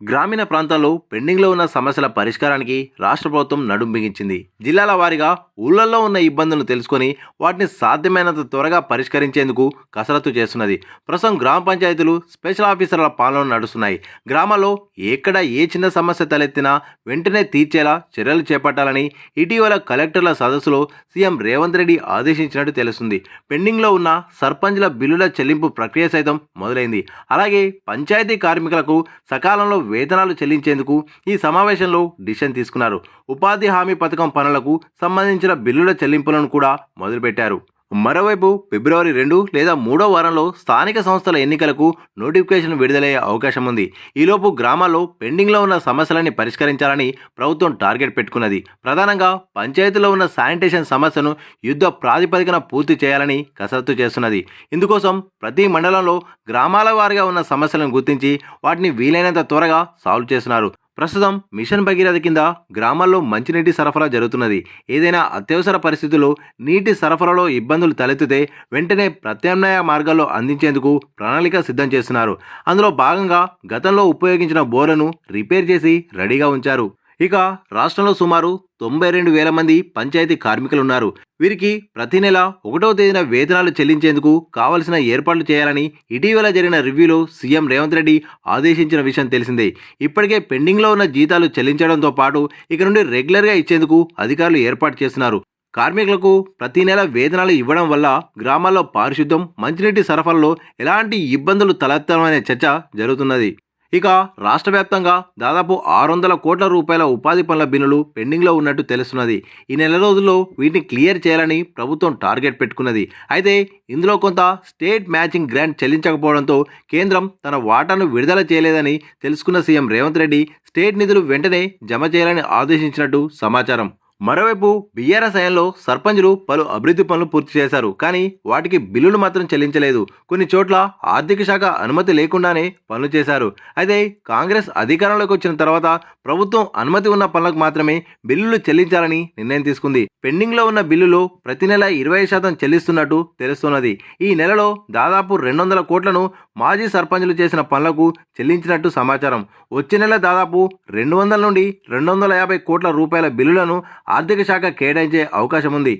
గ్రామీణ ప్రాంతాల్లో పెండింగ్లో ఉన్న సమస్యల పరిష్కారానికి రాష్ట్ర ప్రభుత్వం నడుం బిగించింది. జిల్లాల వారీగా ఊళ్ళల్లో ఉన్న ఇబ్బందులను తెలుసుకొని వాటిని సాధ్యమైనంత త్వరగా పరిష్కరించేందుకు కసరత్తు చేస్తున్నది. ప్రస్తుతం గ్రామ పంచాయతీలు స్పెషల్ ఆఫీసర్ల పాలన నడుస్తున్నాయి. గ్రామాల్లో ఎక్కడ ఏ చిన్న సమస్య తలెత్తినా వెంటనే తీర్చేలా చర్యలు చేపట్టాలని ఇటీవల కలెక్టర్ల సదస్సులో సీఎం రేవంత్ రెడ్డి ఆదేశించినట్టు తెలుస్తుంది. పెండింగ్లో ఉన్న సర్పంచ్ల బిల్లుల చెల్లింపు ప్రక్రియ సైతం మొదలైంది. అలాగే పంచాయతీ కార్మికులకు సకాలంలో వేతనాలు చెల్లించేందుకు ఈ సమావేశంలో డిసిషన్ తీసుకున్నారు. ఉపాధి హామీ పథకం పనులకు సంబంధించిన బిల్లుల చెల్లింపులను కూడా మొదలుపెట్టారు. మరోవైపు ఫిబ్రవరి 2 లేదా 3వ వారంలో స్థానిక సంస్థల ఎన్నికలకు నోటిఫికేషన్ విడుదలయ్యే అవకాశం ఉంది. ఈలోపు గ్రామాల్లో పెండింగ్లో ఉన్న సమస్యలని పరిష్కరించాలని ప్రభుత్వం టార్గెట్ పెట్టుకున్నది. ప్రధానంగా పంచాయతీలో ఉన్న శానిటేషన్ సమస్యను యుద్ధ ప్రాతిపదికన పూర్తి చేయాలని కసరత్తు చేస్తున్నది. ఇందుకోసం ప్రతి మండలంలో గ్రామాల వారీగా ఉన్న సమస్యలను గుర్తించి వాటిని వీలైనంత త్వరగా సాల్వ్ చేస్తున్నారు. ప్రస్తుతం మిషన్ భగీరథ కింద గ్రామాల్లో మంచినీటి సరఫరా జరుగుతున్నది. ఏదైనా అత్యవసర పరిస్థితుల్లో నీటి సరఫరాలో ఇబ్బందులు తలెత్తితే వెంటనే ప్రత్యామ్నాయ మార్గాల్లో అందించేందుకు ప్రణాళిక సిద్ధం చేస్తున్నారు. అందులో భాగంగా గతంలో ఉపయోగించిన బోర్లను రిపేర్ చేసి రెడీగా ఉంచారు. ఇక రాష్ట్రంలో సుమారు 92,000 మంది పంచాయతీ కార్మికులున్నారు. వీరికి ప్రతి నెల 1వ తేదీన వేతనాలు చెల్లించేందుకు కావలసిన ఏర్పాట్లు చేయాలని ఇటీవల జరిగిన రివ్యూలో సీఎం రేవంత్ రెడ్డి ఆదేశించిన విషయం తెలిసిందే. ఇప్పటికే పెండింగ్లో ఉన్న జీతాలు చెల్లించడంతో పాటు ఇక నుండి రెగ్యులర్గా ఇచ్చేందుకు అధికారులు ఏర్పాటు చేస్తున్నారు. కార్మికులకు ప్రతి నెల వేతనాలు ఇవ్వడం వల్ల గ్రామాల్లో పారిశుద్ధ్యం, మంచినీటి సరఫరాలో ఎలాంటి ఇబ్బందులు తలెత్తమనే చర్చ జరుగుతున్నది. ఇక రాష్ట్ర వ్యాప్తంగా దాదాపు 600 కోట్ల రూపాయల ఉపాధి పనుల బిల్లులు పెండింగ్లో ఉన్నట్టు తెలుస్తున్నది. ఈ నెల రోజుల్లో వీటిని క్లియర్ చేయాలని ప్రభుత్వం టార్గెట్ పెట్టుకున్నది. అయితే ఇందులో కొంత స్టేట్ మ్యాచింగ్ గ్రాంట్ చెల్లించకపోవడంతో కేంద్రం తన వాటాను విడుదల చేయలేదని తెలుసుకున్న సీఎం రేవంత్ రెడ్డి స్టేట్ నిధులు వెంటనే జమ చేయాలని ఆదేశించినట్టు సమాచారం. మరోవైపు బీఆర్ఎస్ హయాంలో సర్పంచులు పలు అభివృద్ధి పనులు పూర్తి చేశారు. కానీ వాటికి బిల్లులు మాత్రం చెల్లించలేదు. కొన్ని చోట్ల ఆర్థిక శాఖ అనుమతి లేకుండానే పనులు చేశారు. అయితే కాంగ్రెస్ అధికారంలోకి వచ్చిన తర్వాత ప్రభుత్వం అనుమతి ఉన్న పనులకు మాత్రమే బిల్లులు చెల్లించాలని నిర్ణయం తీసుకుంది. పెండింగ్లో ఉన్న బిల్లులో ప్రతి నెల 25% చెల్లిస్తున్నట్టు తెలుస్తున్నది. ఈ నెలలో దాదాపు 200 కోట్లను మాజీ సర్పంచులు చేసిన పనులకు చెల్లించినట్టు సమాచారం. వచ్చే నెల దాదాపు 200 నుండి 250 కోట్ల రూపాయల బిల్లులను ఆర్థిక శాఖ కేటాయించే అవకాశం ఉంది.